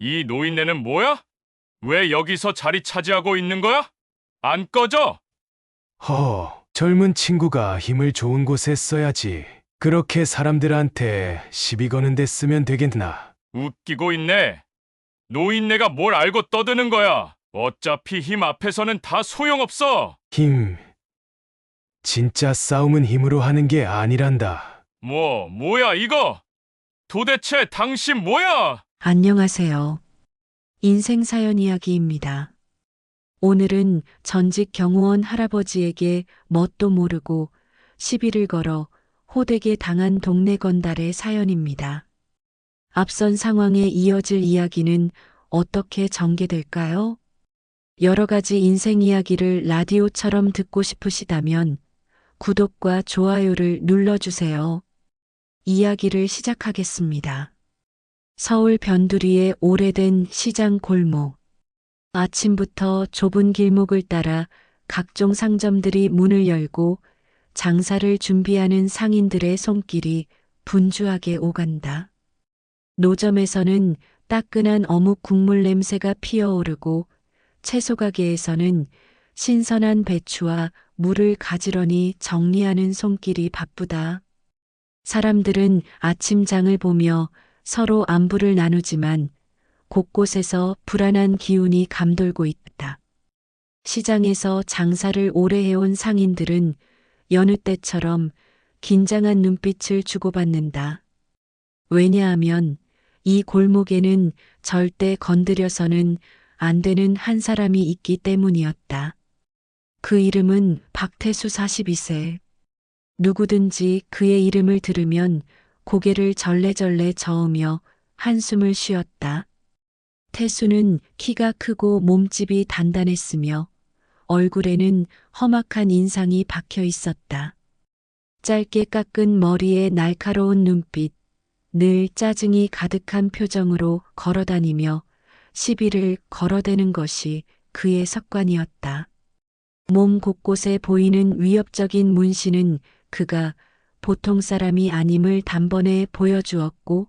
이 노인네는 뭐야? 왜 여기서 자리 차지하고 있는 거야? 안 꺼져? 젊은 친구가 힘을 좋은 곳에 써야지. 그렇게 사람들한테 시비 거는 데 쓰면 되겠나? 웃기고 있네. 노인네가 뭘 알고 떠드는 거야? 어차피 힘 앞에서는 다 소용없어. 힘. 진짜 싸움은 힘으로 하는 게 아니란다. 뭐야 이거? 도대체 당신 뭐야? 안녕하세요. 인생사연 이야기입니다. 오늘은 전직 경호원 할아버지에게 뭣도 모르고 시비를 걸어 호되게 당한 동네 건달의 사연입니다. 앞선 상황에 이어질 이야기는 어떻게 전개될까요? 여러 가지 인생 이야기를 라디오처럼 듣고 싶으시다면 구독과 좋아요를 눌러주세요. 이야기를 시작하겠습니다. 서울 변두리의 오래된 시장 골목. 아침부터 좁은 길목을 따라 각종 상점들이 문을 열고 장사를 준비하는 상인들의 손길이 분주하게 오간다. 노점에서는 따끈한 어묵 국물 냄새가 피어오르고 채소 가게에서는 신선한 배추와 물을 가지런히 정리하는 손길이 바쁘다. 사람들은 아침장을 보며 서로 안부를 나누지만 곳곳에서 불안한 기운이 감돌고 있다. 시장에서 장사를 오래 해온 상인들은 여느 때처럼 긴장한 눈빛을 주고받는다. 왜냐하면 이 골목에는 절대 건드려서는 안 되는 한 사람이 있기 때문이었다. 그 이름은 박태수 42세. 누구든지 그의 이름을 들으면 고개를 절레절레 저으며 한숨을 쉬었다. 태수는 키가 크고 몸집이 단단했으며 얼굴에는 험악한 인상이 박혀 있었다. 짧게 깎은 머리에 날카로운 눈빛, 늘 짜증이 가득한 표정으로 걸어다니며 시비를 걸어대는 것이 그의 습관이었다. 몸 곳곳에 보이는 위협적인 문신은 그가 보통 사람이 아님을 단번에 보여주었고,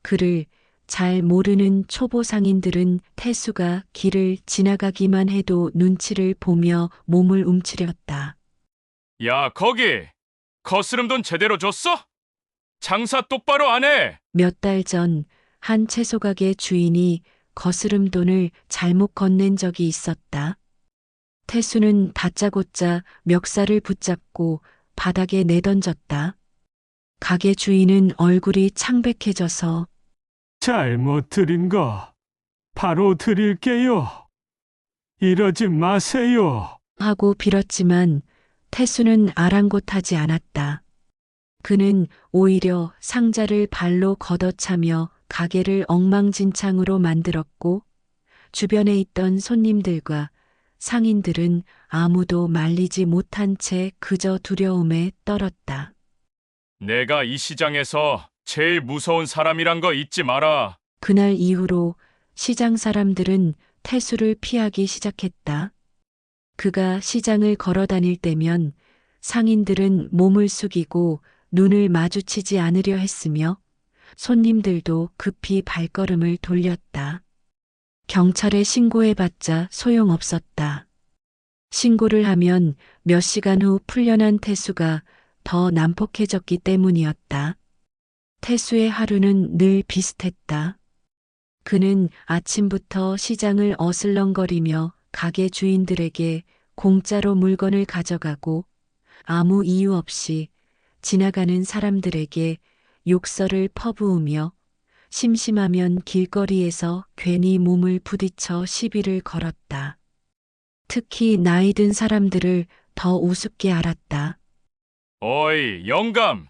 그를 잘 모르는 초보 상인들은 태수가 길을 지나가기만 해도 눈치를 보며 몸을 움츠렸다. 야, 거기! 거스름 돈 제대로 줬어? 장사 똑바로 안 해! 몇 달 전 한 채소가게 주인이 거스름 돈을 잘못 건넨 적이 있었다. 태수는 다짜고짜 멱살을 붙잡고 바닥에 내던졌다. 가게 주인은 얼굴이 창백해져서 잘못 드린 거 바로 드릴게요. 이러지 마세요. 하고 빌었지만 태수는 아랑곳하지 않았다. 그는 오히려 상자를 발로 걷어차며 가게를 엉망진창으로 만들었고 주변에 있던 손님들과 상인들은 아무도 말리지 못한 채 그저 두려움에 떨었다. 내가 이 시장에서 제일 무서운 사람이란 거 잊지 마라. 그날 이후로 시장 사람들은 태수를 피하기 시작했다. 그가 시장을 걸어 다닐 때면 상인들은 몸을 숙이고 눈을 마주치지 않으려 했으며 손님들도 급히 발걸음을 돌렸다. 경찰에 신고해봤자 소용없었다. 신고를 하면 몇 시간 후 풀려난 태수가 더 난폭해졌기 때문이었다. 태수의 하루는 늘 비슷했다. 그는 아침부터 시장을 어슬렁거리며 가게 주인들에게 공짜로 물건을 가져가고 아무 이유 없이 지나가는 사람들에게 욕설을 퍼부으며 심심하면 길거리에서 괜히 몸을 부딪혀 시비를 걸었다. 특히 나이 든 사람들을 더 우습게 알았다. 어이, 영감!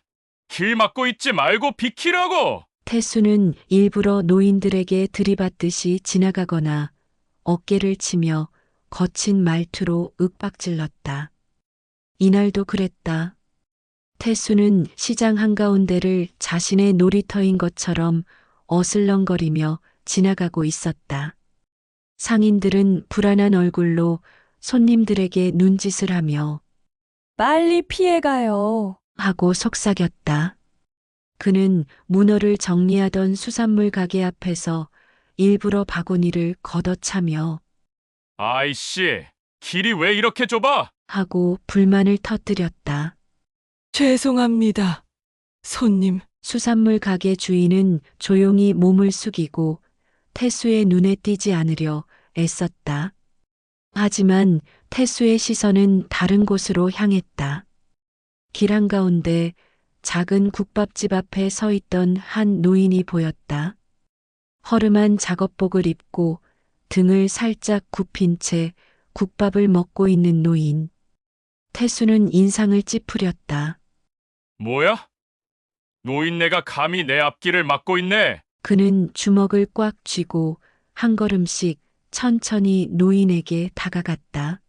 길 막고 있지 말고 비키라고! 태수는 일부러 노인들에게 들이받듯이 지나가거나 어깨를 치며 거친 말투로 윽박질렀다. 이날도 그랬다. 태수는 시장 한가운데를 자신의 놀이터인 것처럼 어슬렁거리며 지나가고 있었다. 상인들은 불안한 얼굴로 손님들에게 눈짓을 하며 빨리 피해가요. 하고 속삭였다. 그는 문어를 정리하던 수산물 가게 앞에서 일부러 바구니를 걷어차며 아이씨, 길이 왜 이렇게 좁아? 하고 불만을 터뜨렸다. 죄송합니다. 손님, 수산물 가게 주인은 조용히 몸을 숙이고 태수의 눈에 띄지 않으려 애썼다. 하지만 태수의 시선은 다른 곳으로 향했다. 길 한가운데 작은 국밥집 앞에 서 있던 한 노인이 보였다. 허름한 작업복을 입고 등을 살짝 굽힌 채 국밥을 먹고 있는 노인. 태수는 인상을 찌푸렸다. 뭐야? 노인네가 감히 내 앞길을 막고 있네. 그는 주먹을 꽉 쥐고 한 걸음씩 천천히 노인에게 다가갔다.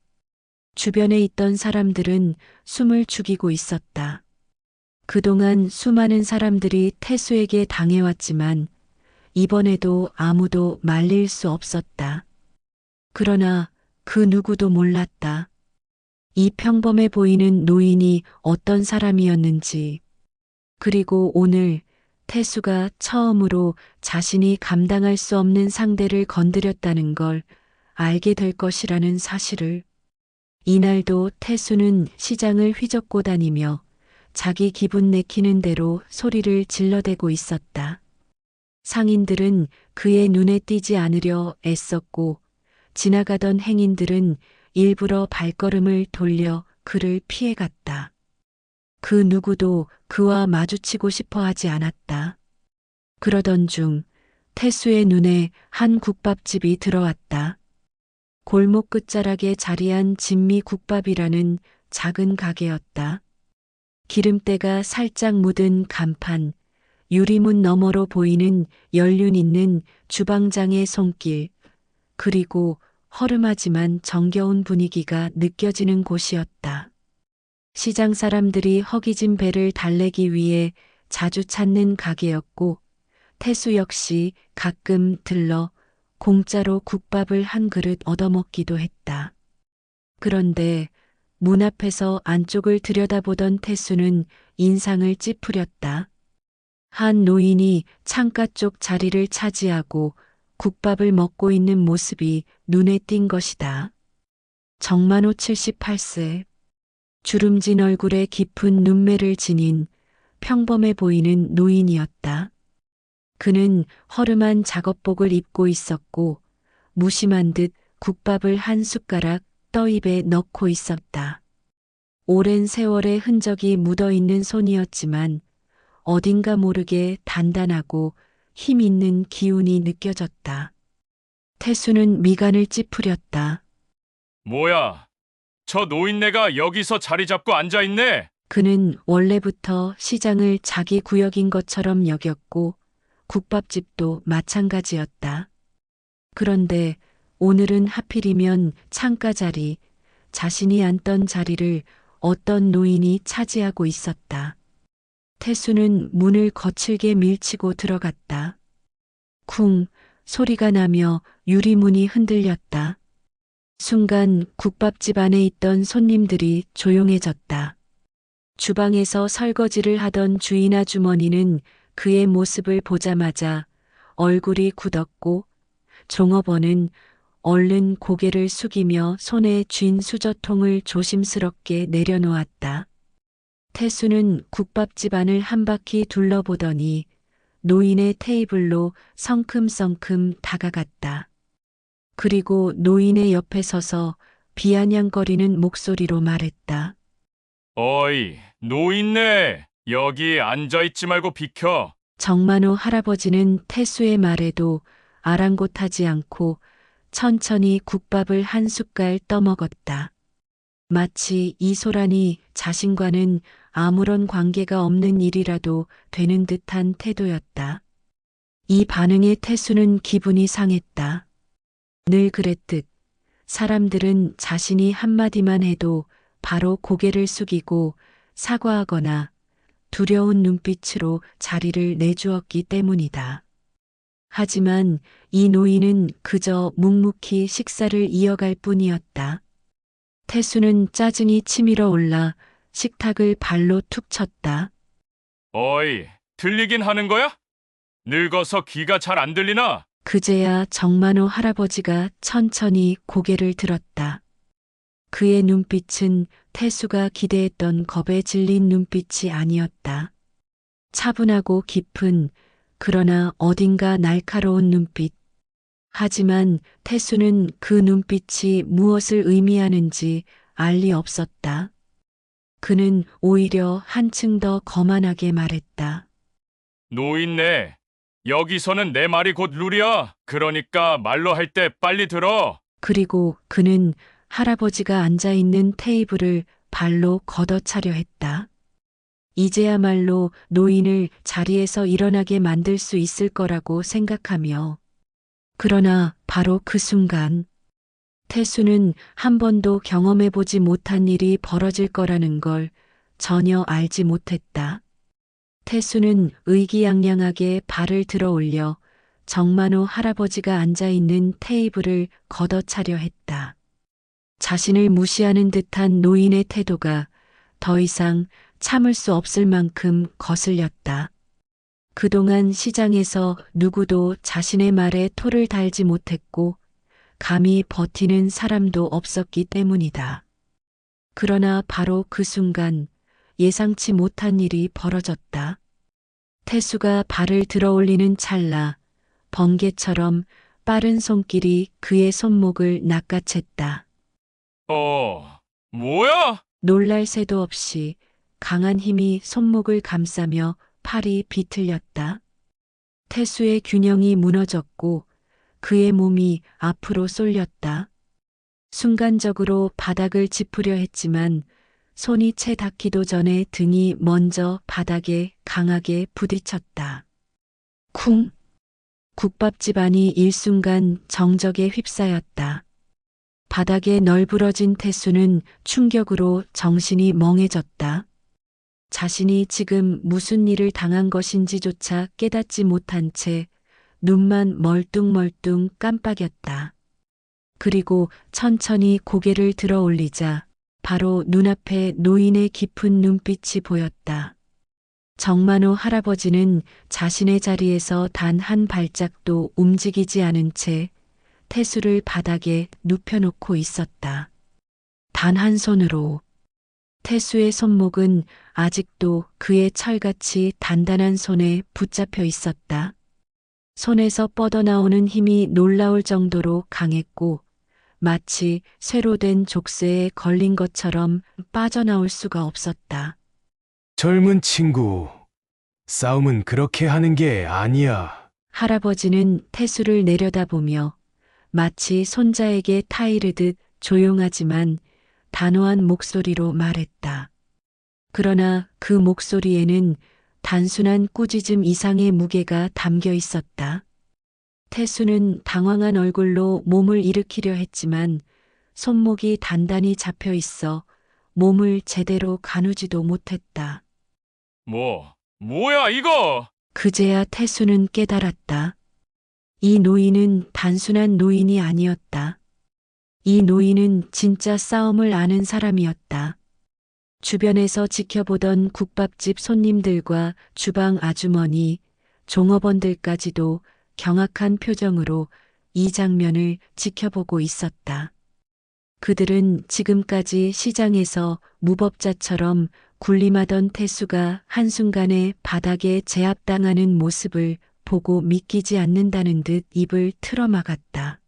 주변에 있던 사람들은 숨을 죽이고 있었다. 그동안 수많은 사람들이 태수에게 당해왔지만 이번에도 아무도 말릴 수 없었다. 그러나 그 누구도 몰랐다. 이 평범해 보이는 노인이 어떤 사람이었는지, 그리고 오늘 태수가 처음으로 자신이 감당할 수 없는 상대를 건드렸다는 걸 알게 될 것이라는 사실을. 이날도 태수는 시장을 휘젓고 다니며 자기 기분 내키는 대로 소리를 질러대고 있었다. 상인들은 그의 눈에 띄지 않으려 애썼고 지나가던 행인들은 일부러 발걸음을 돌려 그를 피해갔다. 그 누구도 그와 마주치고 싶어 하지 않았다. 그러던 중 태수의 눈에 한 국밥집이 들어왔다. 골목 끝자락에 자리한 진미 국밥이라는 작은 가게였다. 기름때가 살짝 묻은 간판, 유리문 너머로 보이는 연륜 있는 주방장의 손길, 그리고 허름하지만 정겨운 분위기가 느껴지는 곳이었다. 시장 사람들이 허기진 배를 달래기 위해 자주 찾는 가게였고, 태수 역시 가끔 들러 공짜로 국밥을 한 그릇 얻어먹기도 했다. 그런데 문 앞에서 안쪽을 들여다보던 태수는 인상을 찌푸렸다. 한 노인이 창가 쪽 자리를 차지하고 국밥을 먹고 있는 모습이 눈에 띈 것이다. 정만호 78세. 주름진 얼굴에 깊은 눈매를 지닌 평범해 보이는 노인이었다. 그는 허름한 작업복을 입고 있었고 무심한 듯 국밥을 한 숟가락 떠입에 넣고 있었다. 오랜 세월의 흔적이 묻어있는 손이었지만 어딘가 모르게 단단하고 힘 있는 기운이 느껴졌다. 태수는 미간을 찌푸렸다. 뭐야? 저 노인네가 여기서 자리 잡고 앉아 있네. 그는 원래부터 시장을 자기 구역인 것처럼 여겼고 국밥집도 마찬가지였다. 그런데 오늘은 하필이면 창가 자리, 자신이 앉던 자리를 어떤 노인이 차지하고 있었다. 태수는 문을 거칠게 밀치고 들어갔다. 쿵 소리가 나며 유리문이 흔들렸다. 순간 국밥집 안에 있던 손님들이 조용해졌다. 주방에서 설거지를 하던 주인 아주머니는 그의 모습을 보자마자 얼굴이 굳었고 종업원은 얼른 고개를 숙이며 손에 쥔 수저통을 조심스럽게 내려놓았다. 태수는 국밥집 안을 한 바퀴 둘러보더니 노인의 테이블로 성큼성큼 다가갔다. 그리고 노인의 옆에 서서 비아냥거리는 목소리로 말했다. 어이, 노인네. 여기 앉아있지 말고 비켜. 정만호 할아버지는 태수의 말에도 아랑곳하지 않고 천천히 국밥을 한 숟갈 떠먹었다. 마치 이 소란이 자신과는 아무런 관계가 없는 일이라도 되는 듯한 태도였다. 이 반응에 태수는 기분이 상했다. 늘 그랬듯 사람들은 자신이 한마디만 해도 바로 고개를 숙이고 사과하거나 두려운 눈빛으로 자리를 내주었기 때문이다. 하지만 이 노인은 그저 묵묵히 식사를 이어갈 뿐이었다. 태수는 짜증이 치밀어 올라 식탁을 발로 툭 쳤다. 어이, 들리긴 하는 거야? 늙어서 귀가 잘 안 들리나? 그제야 정만호 할아버지가 천천히 고개를 들었다. 그의 눈빛은 태수가 기대했던 겁에 질린 눈빛이 아니었다. 차분하고 깊은, 그러나 어딘가 날카로운 눈빛. 하지만 태수는 그 눈빛이 무엇을 의미하는지 알 리 없었다. 그는 오히려 한층 더 거만하게 말했다. 노인네, 여기서는 내 말이 곧 룰이야. 그러니까 말로 할 때 빨리 들어. 그리고 그는 할아버지가 앉아 있는 테이블을 발로 걷어차려 했다. 이제야말로 노인을 자리에서 일어나게 만들 수 있을 거라고 생각하며. 그러나 바로 그 순간 태수는 한 번도 경험해보지 못한 일이 벌어질 거라는 걸 전혀 알지 못했다. 태수는 의기양양하게 발을 들어 올려 정만호 할아버지가 앉아 있는 테이블을 걷어차려 했다. 자신을 무시하는 듯한 노인의 태도가 더 이상 참을 수 없을 만큼 거슬렸다. 그동안 시장에서 누구도 자신의 말에 토를 달지 못했고 감히 버티는 사람도 없었기 때문이다. 그러나 바로 그 순간 예상치 못한 일이 벌어졌다. 태수가 발을 들어 올리는 찰나 번개처럼 빠른 손길이 그의 손목을 낚아챘다. 뭐야? 놀랄 새도 없이 강한 힘이 손목을 감싸며 팔이 비틀렸다. 태수의 균형이 무너졌고 그의 몸이 앞으로 쏠렸다. 순간적으로 바닥을 짚으려 했지만 손이 채 닿기도 전에 등이 먼저 바닥에 강하게 부딪혔다. 쿵! 국밥집 안이 일순간 정적에 휩싸였다. 바닥에 널브러진 태수는 충격으로 정신이 멍해졌다. 자신이 지금 무슨 일을 당한 것인지조차 깨닫지 못한 채 눈만 멀뚱멀뚱 깜빡였다. 그리고 천천히 고개를 들어 올리자 바로 눈앞에 노인의 깊은 눈빛이 보였다. 정만호 할아버지는 자신의 자리에서 단 한 발짝도 움직이지 않은 채 태수를 바닥에 눕혀놓고 있었다. 단 한 손으로. 태수의 손목은 아직도 그의 철같이 단단한 손에 붙잡혀 있었다. 손에서 뻗어나오는 힘이 놀라울 정도로 강했고 마치 쇠로 된 족쇄에 걸린 것처럼 빠져나올 수가 없었다. 젊은 친구, 싸움은 그렇게 하는 게 아니야. 할아버지는 태수를 내려다보며 마치 손자에게 타이르듯 조용하지만 단호한 목소리로 말했다. 그러나 그 목소리에는 단순한 꾸짖음 이상의 무게가 담겨 있었다. 태수는 당황한 얼굴로 몸을 일으키려 했지만 손목이 단단히 잡혀 있어 몸을 제대로 가누지도 못했다. 뭐야 이거? 그제야 태수는 깨달았다. 이 노인은 단순한 노인이 아니었다. 이 노인은 진짜 싸움을 아는 사람이었다. 주변에서 지켜보던 국밥집 손님들과 주방 아주머니, 종업원들까지도 경악한 표정으로 이 장면을 지켜보고 있었다. 그들은 지금까지 시장에서 무법자처럼 군림하던 태수가 한순간에 바닥에 제압당하는 모습을 보고 믿기지 않는다는 듯 입을 틀어막았다.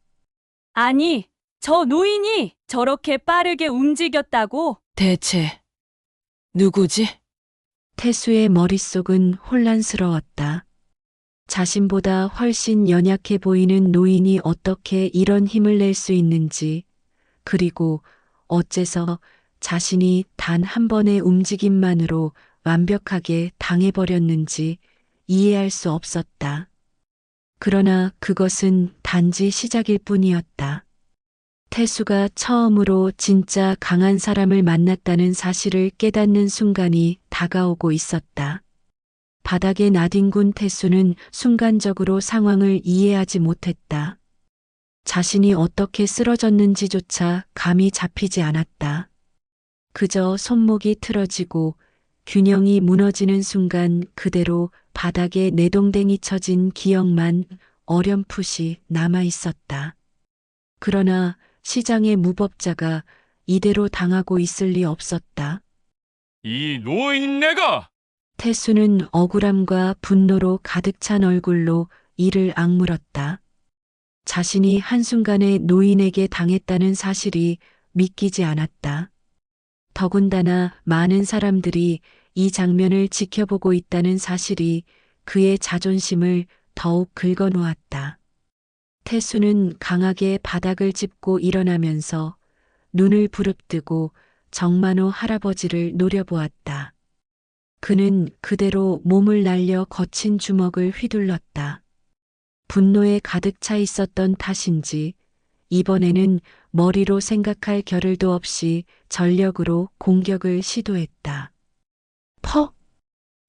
아니, 저 노인이 저렇게 빠르게 움직였다고? 대체 누구지? 태수의 머릿속은 혼란스러웠다. 자신보다 훨씬 연약해 보이는 노인이 어떻게 이런 힘을 낼 수 있는지, 그리고 어째서 자신이 단 한 번의 움직임만으로 완벽하게 당해버렸는지 이해할 수 없었다. 그러나 그것은 단지 시작일 뿐이었다. 태수가 처음으로 진짜 강한 사람을 만났다는 사실을 깨닫는 순간이 다가오고 있었다. 바닥에 나뒹군 태수는 순간적으로 상황을 이해하지 못했다. 자신이 어떻게 쓰러졌는지조차 감이 잡히지 않았다. 그저 손목이 틀어지고 균형이 무너지는 순간 그대로 바닥에 내동댕이 쳐진 기억만 어렴풋이 남아 있었다. 그러나 시장의 무법자가 이대로 당하고 있을 리 없었다. 이 노인네가! 태수는 억울함과 분노로 가득 찬 얼굴로 이를 악물었다. 자신이 한순간에 노인에게 당했다는 사실이 믿기지 않았다. 더군다나 많은 사람들이 이 장면을 지켜보고 있다는 사실이 그의 자존심을 더욱 긁어놓았다. 태수는 강하게 바닥을 짚고 일어나면서 눈을 부릅뜨고 정만호 할아버지를 노려보았다. 그는 그대로 몸을 날려 거친 주먹을 휘둘렀다. 분노에 가득 차 있었던 탓인지 이번에는 머리로 생각할 겨를도 없이 전력으로 공격을 시도했다. 퍽!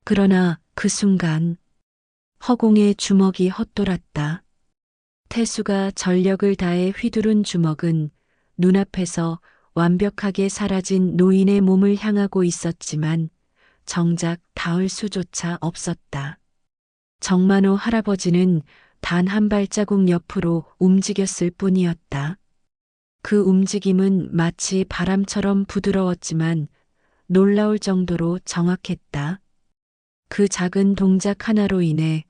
그러나 그 순간 허공의 주먹이 헛돌았다. 태수가 전력을 다해 휘두른 주먹은 눈앞에서 완벽하게 사라진 노인의 몸을 향하고 있었지만 정작 닿을 수조차 없었다. 정만호 할아버지는 단 한 발자국 옆으로 움직였을 뿐이었다. 그 움직임은 마치 바람처럼 부드러웠지만 놀라울 정도로 정확했다. 그 작은 동작 하나로 인해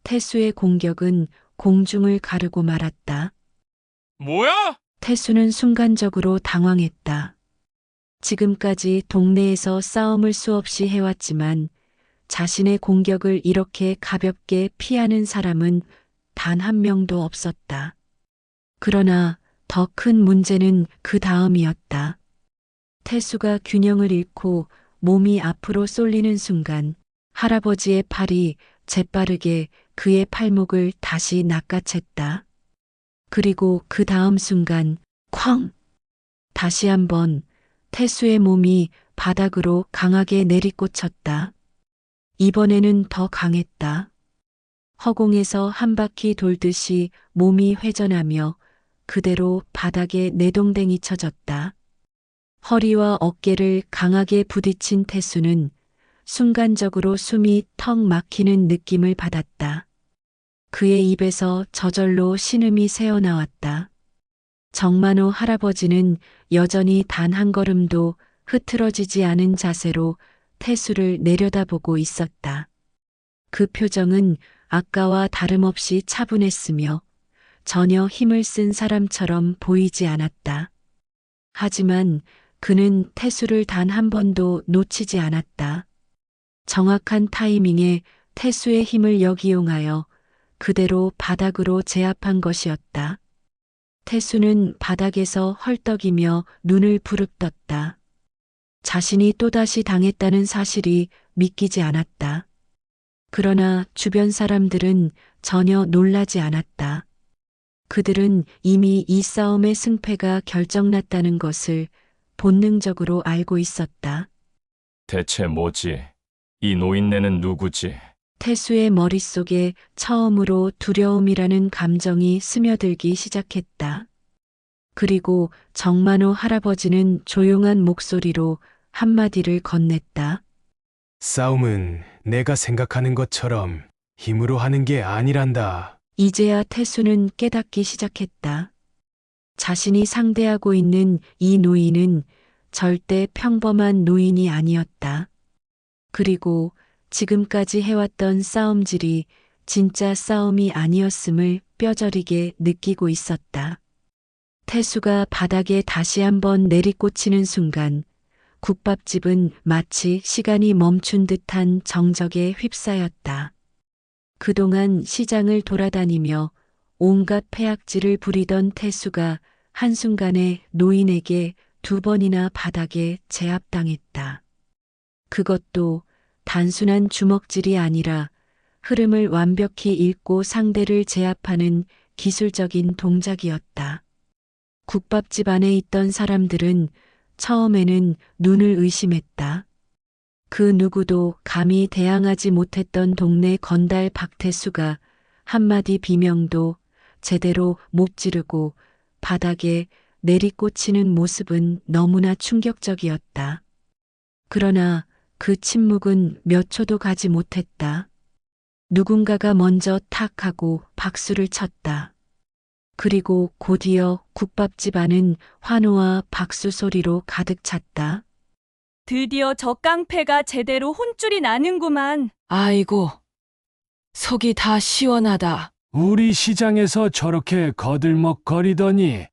태수의 공격은 공중을 가르고 말았다. 뭐야? 태수는 순간적으로 당황했다. 지금까지 동네에서 싸움을 수없이 해왔지만 자신의 공격을 이렇게 가볍게 피하는 사람은 단 한 명도 없었다. 그러나 더 큰 문제는 그 다음이었다. 태수가 균형을 잃고 몸이 앞으로 쏠리는 순간 할아버지의 팔이 재빠르게 그의 팔목을 다시 낚아챘다. 그리고 그 다음 순간 쾅! 다시 한번 태수의 몸이 바닥으로 강하게 내리꽂혔다. 이번에는 더 강했다. 허공에서 한 바퀴 돌듯이 몸이 회전하며 그대로 바닥에 내동댕이 쳐졌다. 허리와 어깨를 강하게 부딪힌 태수는 순간적으로 숨이 턱 막히는 느낌을 받았다. 그의 입에서 저절로 신음이 새어나왔다. 정만호 할아버지는 여전히 단 한 걸음도 흐트러지지 않은 자세로 태수를 내려다보고 있었다. 그 표정은 아까와 다름없이 차분했으며 전혀 힘을 쓴 사람처럼 보이지 않았다. 하지만 그는 태수를 단 한 번도 놓치지 않았다. 정확한 타이밍에 태수의 힘을 역이용하여 그대로 바닥으로 제압한 것이었다. 태수는 바닥에서 헐떡이며 눈을 부릅떴다. 자신이 또다시 당했다는 사실이 믿기지 않았다. 그러나 주변 사람들은 전혀 놀라지 않았다. 그들은 이미 이 싸움의 승패가 결정났다는 것을 본능적으로 알고 있었다. 대체 뭐지? 이 노인네는 누구지? 태수의 머릿속에 처음으로 두려움이라는 감정이 스며들기 시작했다. 그리고 정만호 할아버지는 조용한 목소리로 한마디를 건넸다. 싸움은 내가 생각하는 것처럼 힘으로 하는 게 아니란다. 이제야 태수는 깨닫기 시작했다. 자신이 상대하고 있는 이 노인은 절대 평범한 노인이 아니었다. 그리고 지금까지 해왔던 싸움질이 진짜 싸움이 아니었음을 뼈저리게 느끼고 있었다. 태수가 바닥에 다시 한번 내리꽂히는 순간 국밥집은 마치 시간이 멈춘 듯한 정적에 휩싸였다. 그동안 시장을 돌아다니며 온갖 폐악질을 부리던 태수가 한순간에 노인에게 2번이나 바닥에 제압당했다. 그것도 단순한 주먹질이 아니라 흐름을 완벽히 읽고 상대를 제압하는 기술적인 동작이었다. 국밥집 안에 있던 사람들은 처음에는 눈을 의심했다. 그 누구도 감히 대항하지 못했던 동네 건달 박태수가 한마디 비명도 제대로 못 지르고 바닥에 내리꽂히는 모습은 너무나 충격적이었다. 그러나 그 침묵은 몇 초도 가지 못했다. 누군가가 먼저 탁 하고 박수를 쳤다. 그리고 곧이어 국밥집 안은 환호와 박수 소리로 가득 찼다. 드디어 저 깡패가 제대로 혼쭐이 나는구만. 아이고, 속이 다 시원하다. 우리 시장에서 저렇게 거들먹거리더니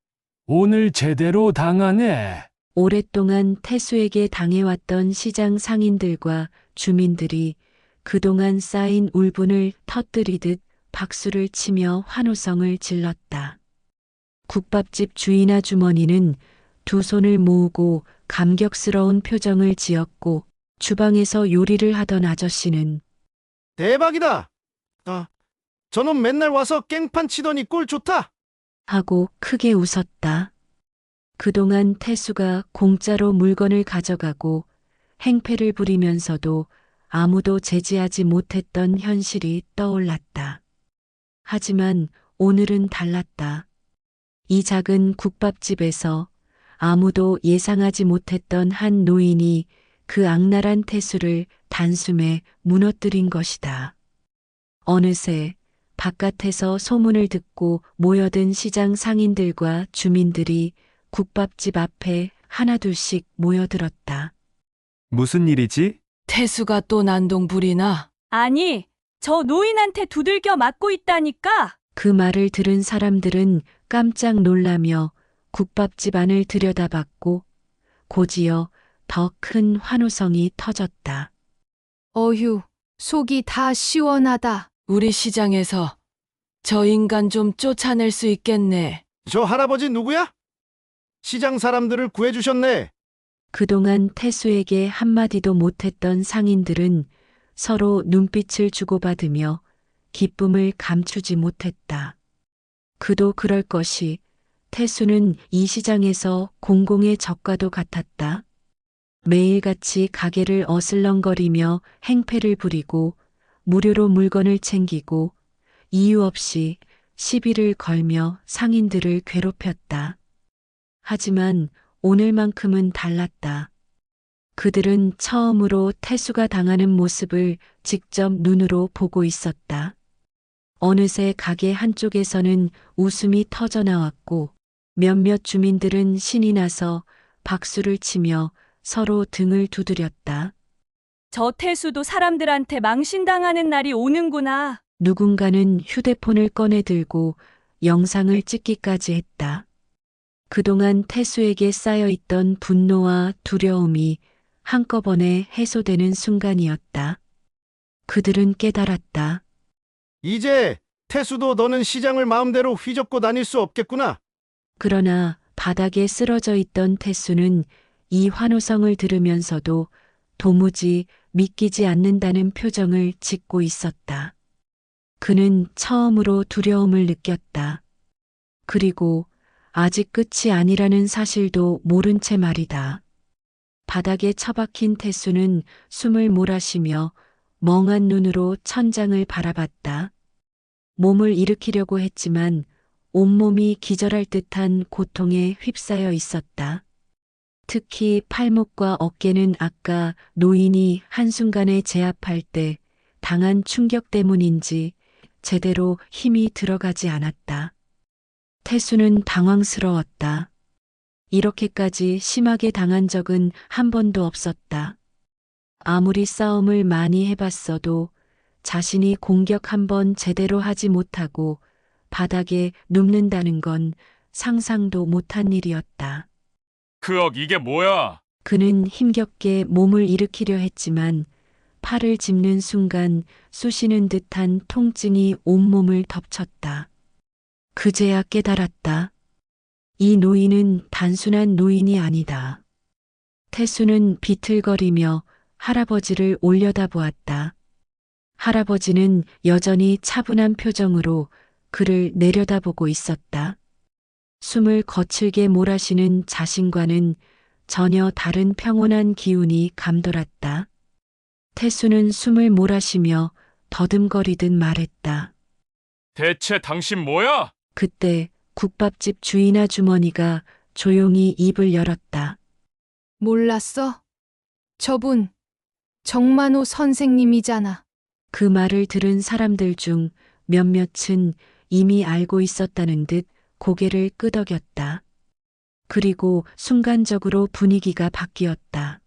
오늘 제대로 당하네. 오랫동안 태수에게 당해왔던 시장 상인들과 주민들이 그동안 쌓인 울분을 터뜨리듯 박수를 치며 환호성을 질렀다. 국밥집 주인 아주머니는 두 손을 모으고 감격스러운 표정을 지었고 주방에서 요리를 하던 아저씨는 대박이다. 저놈 맨날 와서 깽판 치더니 꼴 좋다. 하고 크게 웃었다. 그동안 태수가 공짜로 물건을 가져가고 행패를 부리면서도 아무도 제지하지 못했던 현실이 떠올랐다. 하지만 오늘은 달랐다. 이 작은 국밥집에서 아무도 예상하지 못했던 한 노인이 그 악랄한 태수를 단숨에 무너뜨린 것이다. 어느새 바깥에서 소문을 듣고 모여든 시장 상인들과 주민들이 국밥집 앞에 하나둘씩 모여들었다. 무슨 일이지? 태수가 또 난동 부리나? 아니, 저 노인한테 두들겨 맞고 있다니까. 그 말을 들은 사람들은 깜짝 놀라며 국밥집 안을 들여다봤고 곧이어 더 큰 환호성이 터졌다. 어휴, 속이 다 시원하다. 우리 시장에서 저 인간 좀 쫓아낼 수 있겠네. 저 할아버지 누구야? 시장 사람들을 구해주셨네. 그동안 태수에게 한마디도 못했던 상인들은 서로 눈빛을 주고받으며 기쁨을 감추지 못했다. 그도 그럴 것이 태수는 이 시장에서 공공의 적과도 같았다. 매일같이 가게를 어슬렁거리며 행패를 부리고 무료로 물건을 챙기고 이유 없이 시비를 걸며 상인들을 괴롭혔다. 하지만 오늘만큼은 달랐다. 그들은 처음으로 태수가 당하는 모습을 직접 눈으로 보고 있었다. 어느새 가게 한쪽에서는 웃음이 터져나왔고 몇몇 주민들은 신이 나서 박수를 치며 서로 등을 두드렸다. 저 태수도 사람들한테 망신당하는 날이 오는구나. 누군가는 휴대폰을 꺼내 들고 영상을 찍기까지 했다. 그동안 태수에게 쌓여있던 분노와 두려움이 한꺼번에 해소되는 순간이었다. 그들은 깨달았다. 이제 태수도 너는 시장을 마음대로 휘젓고 다닐 수 없겠구나. 그러나 바닥에 쓰러져 있던 태수는 이 환호성을 들으면서도 도무지 믿기지 않는다는 표정을 짓고 있었다. 그는 처음으로 두려움을 느꼈다. 그리고 아직 끝이 아니라는 사실도 모른 채 말이다. 바닥에 처박힌 태수는 숨을 몰아쉬며 멍한 눈으로 천장을 바라봤다. 몸을 일으키려고 했지만 온몸이 기절할 듯한 고통에 휩싸여 있었다. 특히 팔목과 어깨는 아까 노인이 한순간에 제압할 때 당한 충격 때문인지 제대로 힘이 들어가지 않았다. 태수는 당황스러웠다. 이렇게까지 심하게 당한 적은 한 번도 없었다. 아무리 싸움을 많이 해봤어도 자신이 공격 한 번 제대로 하지 못하고 바닥에 눕는다는 건 상상도 못한 일이었다. 그억 이게 뭐야? 그는 힘겹게 몸을 일으키려 했지만 팔을 짚는 순간 쑤시는 듯한 통증이 온몸을 덮쳤다. 그제야 깨달았다. 이 노인은 단순한 노인이 아니다. 태수는 비틀거리며 할아버지를 올려다보았다. 할아버지는 여전히 차분한 표정으로 그를 내려다보고 있었다. 숨을 거칠게 몰아쉬는 자신과는 전혀 다른 평온한 기운이 감돌았다. 태수는 숨을 몰아쉬며 더듬거리듯 말했다. 대체 당신 뭐야? 그때 국밥집 주인 아주머니가 조용히 입을 열었다. 몰랐어? 저분 정만호 선생님이잖아. 그 말을 들은 사람들 중 몇몇은 이미 알고 있었다는 듯 고개를 끄덕였다. 그리고 순간적으로 분위기가 바뀌었다.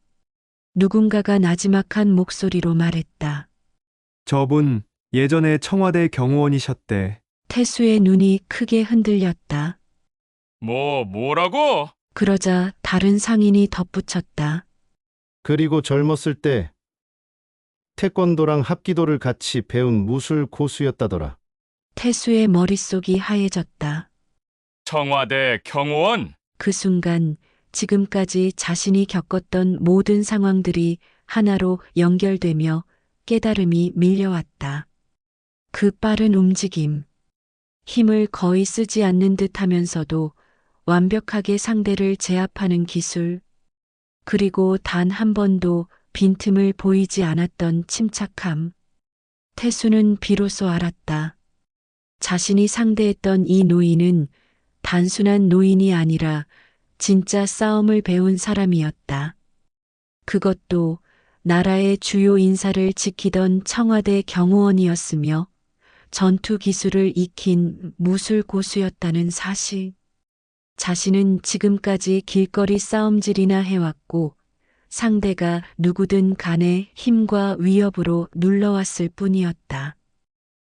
누군가가 나지막한 목소리로 말했다. 저분 예전에 청와대 경호원이셨대. 태수의 눈이 크게 흔들렸다. 뭐라고? 그러자 다른 상인이 덧붙였다. 그리고 젊었을 때 태권도랑 합기도를 같이 배운 무술 고수였다더라. 태수의 머릿속이 하얘졌다. 청와대 경호원? 그 순간 지금까지 자신이 겪었던 모든 상황들이 하나로 연결되며 깨달음이 밀려왔다. 그 빠른 움직임, 힘을 거의 쓰지 않는 듯 하면서도 완벽하게 상대를 제압하는 기술, 그리고 단 한 번도 빈틈을 보이지 않았던 침착함. 태수는 비로소 알았다. 자신이 상대했던 이 노인은 단순한 노인이 아니라 진짜 싸움을 배운 사람이었다. 그것도 나라의 주요 인사를 지키던 청와대 경호원이었으며 전투 기술을 익힌 무술 고수였다는 사실. 자신은 지금까지 길거리 싸움질이나 해왔고 상대가 누구든 간에 힘과 위협으로 눌러왔을 뿐이었다.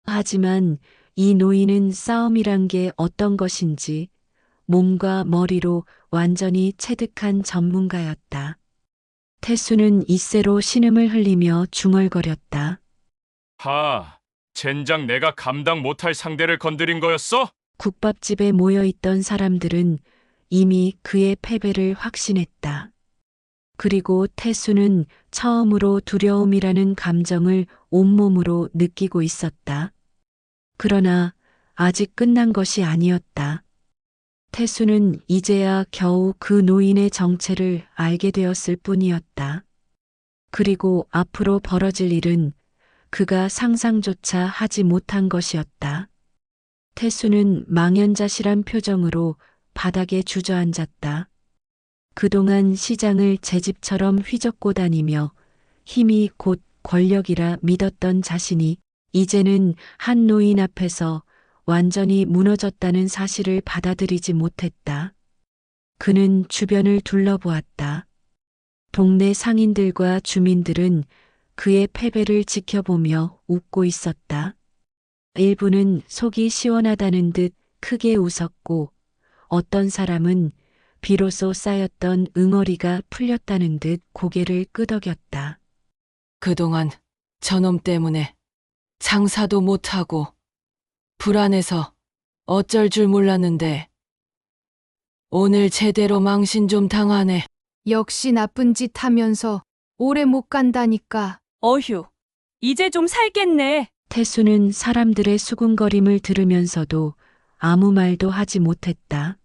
하지만 이 노인은 싸움이란 게 어떤 것인지 몸과 머리로 완전히 체득한 전문가였다. 태수는 이새로 신음을 흘리며 중얼거렸다. 젠장 내가 감당 못할 상대를 건드린 거였어? 국밥집에 모여있던 사람들은 이미 그의 패배를 확신했다. 그리고 태수는 처음으로 두려움이라는 감정을 온몸으로 느끼고 있었다. 그러나 아직 끝난 것이 아니었다. 태수는 이제야 겨우 그 노인의 정체를 알게 되었을 뿐이었다. 그리고 앞으로 벌어질 일은 그가 상상조차 하지 못한 것이었다. 태수는 망연자실한 표정으로 바닥에 주저앉았다. 그동안 시장을 제 집처럼 휘젓고 다니며 힘이 곧 권력이라 믿었던 자신이 이제는 한 노인 앞에서 완전히 무너졌다는 사실을 받아들이지 못했다. 그는 주변을 둘러보았다. 동네 상인들과 주민들은 그의 패배를 지켜보며 웃고 있었다. 일부는 속이 시원하다는 듯 크게 웃었고 어떤 사람은 비로소 쌓였던 응어리가 풀렸다는 듯 고개를 끄덕였다. 그동안 저놈 때문에 장사도 못하고 불안해서 어쩔 줄 몰랐는데 오늘 제대로 망신 좀 당하네. 역시 나쁜 짓 하면서 오래 못 간다니까. 어휴, 이제 좀 살겠네. 태수는 사람들의 수군거림을 들으면서도 아무 말도 하지 못했다.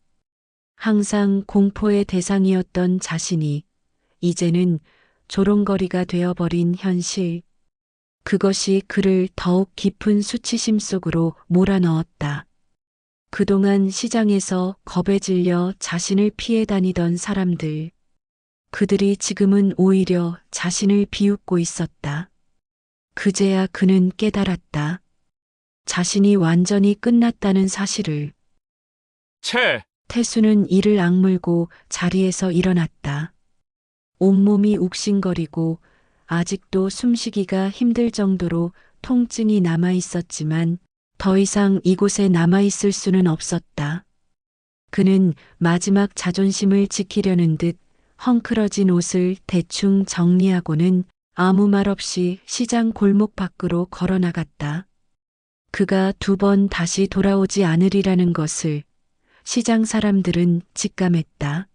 항상 공포의 대상이었던 자신이 이제는 조롱거리가 되어버린 현실. 그것이 그를 더욱 깊은 수치심 속으로 몰아넣었다. 그동안 시장에서 겁에 질려 자신을 피해 다니던 사람들. 그들이 지금은 오히려 자신을 비웃고 있었다. 그제야 그는 깨달았다. 자신이 완전히 끝났다는 사실을. 태수는 이를 악물고 자리에서 일어났다. 온몸이 욱신거리고 아직도 숨쉬기가 힘들 정도로 통증이 남아 있었지만 더 이상 이곳에 남아 있을 수는 없었다. 그는 마지막 자존심을 지키려는 듯 헝클어진 옷을 대충 정리하고는 아무 말 없이 시장 골목 밖으로 걸어 나갔다. 그가 2번 다시 돌아오지 않으리라는 것을 시장 사람들은 직감했다.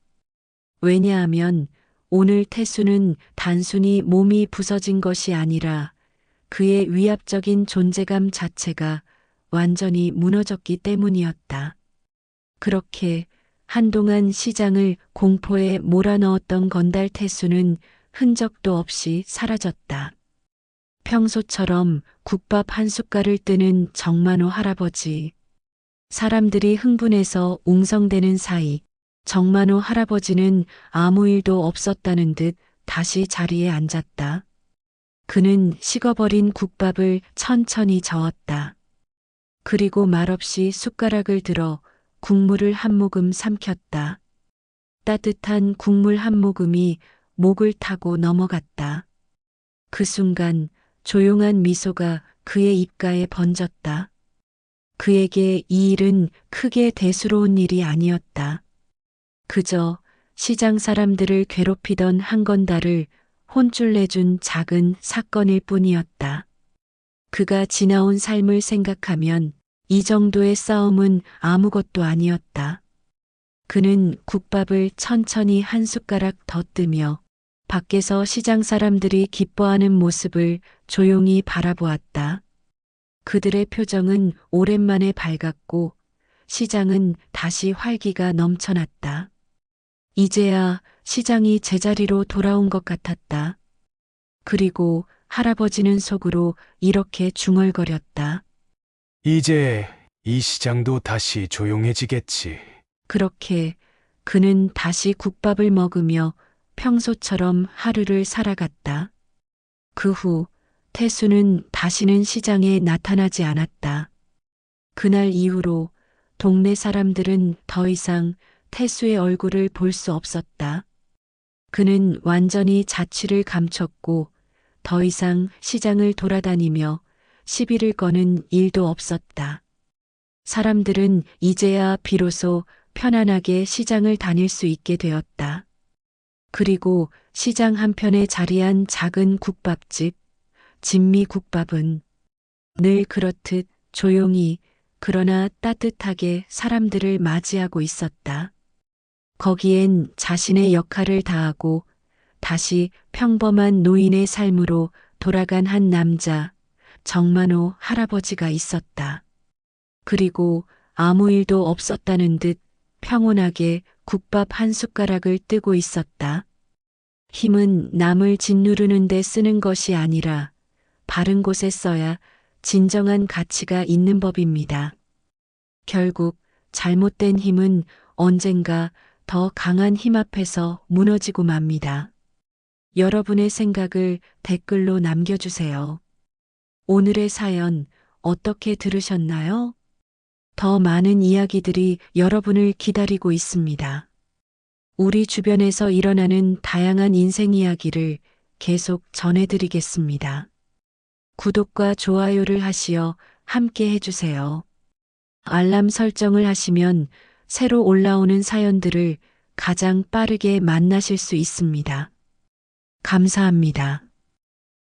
왜냐하면 오늘 태수는 단순히 몸이 부서진 것이 아니라 그의 위압적인 존재감 자체가 완전히 무너졌기 때문이었다. 그렇게 한동안 시장을 공포에 몰아넣었던 건달 태수는 흔적도 없이 사라졌다. 평소처럼 국밥 한 숟갈을 뜨는 정만호 할아버지. 사람들이 흥분해서 웅성대는 사이 정만호 할아버지는 아무 일도 없었다는 듯 다시 자리에 앉았다. 그는 식어버린 국밥을 천천히 저었다. 그리고 말없이 숟가락을 들어 국물을 한 모금 삼켰다. 따뜻한 국물 한 모금이 목을 타고 넘어갔다. 그 순간 조용한 미소가 그의 입가에 번졌다. 그에게 이 일은 크게 대수로운 일이 아니었다. 그저 시장 사람들을 괴롭히던 한 건달을 혼쭐 내준 작은 사건일 뿐이었다. 그가 지나온 삶을 생각하면 이 정도의 싸움은 아무것도 아니었다. 그는 국밥을 천천히 한 숟가락 더 뜨며 밖에서 시장 사람들이 기뻐하는 모습을 조용히 바라보았다. 그들의 표정은 오랜만에 밝았고 시장은 다시 활기가 넘쳐났다. 이제야 시장이 제자리로 돌아온 것 같았다. 그리고 할아버지는 속으로 이렇게 중얼거렸다. 이제 이 시장도 다시 조용해지겠지. 그렇게 그는 다시 국밥을 먹으며 평소처럼 하루를 살아갔다. 그 후 태수는 다시는 시장에 나타나지 않았다. 그날 이후로 동네 사람들은 더 이상 태수의 얼굴을 볼 수 없었다. 그는 완전히 자취를 감췄고 더 이상 시장을 돌아다니며 시비를 거는 일도 없었다. 사람들은 이제야 비로소 편안하게 시장을 다닐 수 있게 되었다. 그리고 시장 한편에 자리한 작은 국밥집, 진미국밥은 늘 그렇듯 조용히 그러나 따뜻하게 사람들을 맞이하고 있었다. 거기엔 자신의 역할을 다하고 다시 평범한 노인의 삶으로 돌아간 한 남자, 정만호 할아버지가 있었다. 그리고 아무 일도 없었다는 듯 평온하게 국밥 한 숟가락을 뜨고 있었다. 힘은 남을 짓누르는 데 쓰는 것이 아니라 바른 곳에 써야 진정한 가치가 있는 법입니다. 결국 잘못된 힘은 언젠가 더 강한 힘 앞에서 무너지고 맙니다. 여러분의 생각을 댓글로 남겨주세요. 오늘의 사연 어떻게 들으셨나요? 더 많은 이야기들이 여러분을 기다리고 있습니다. 우리 주변에서 일어나는 다양한 인생 이야기를 계속 전해드리겠습니다. 구독과 좋아요를 하시어 함께 해주세요. 알람 설정을 하시면 새로 올라오는 사연들을 가장 빠르게 만나실 수 있습니다. 감사합니다.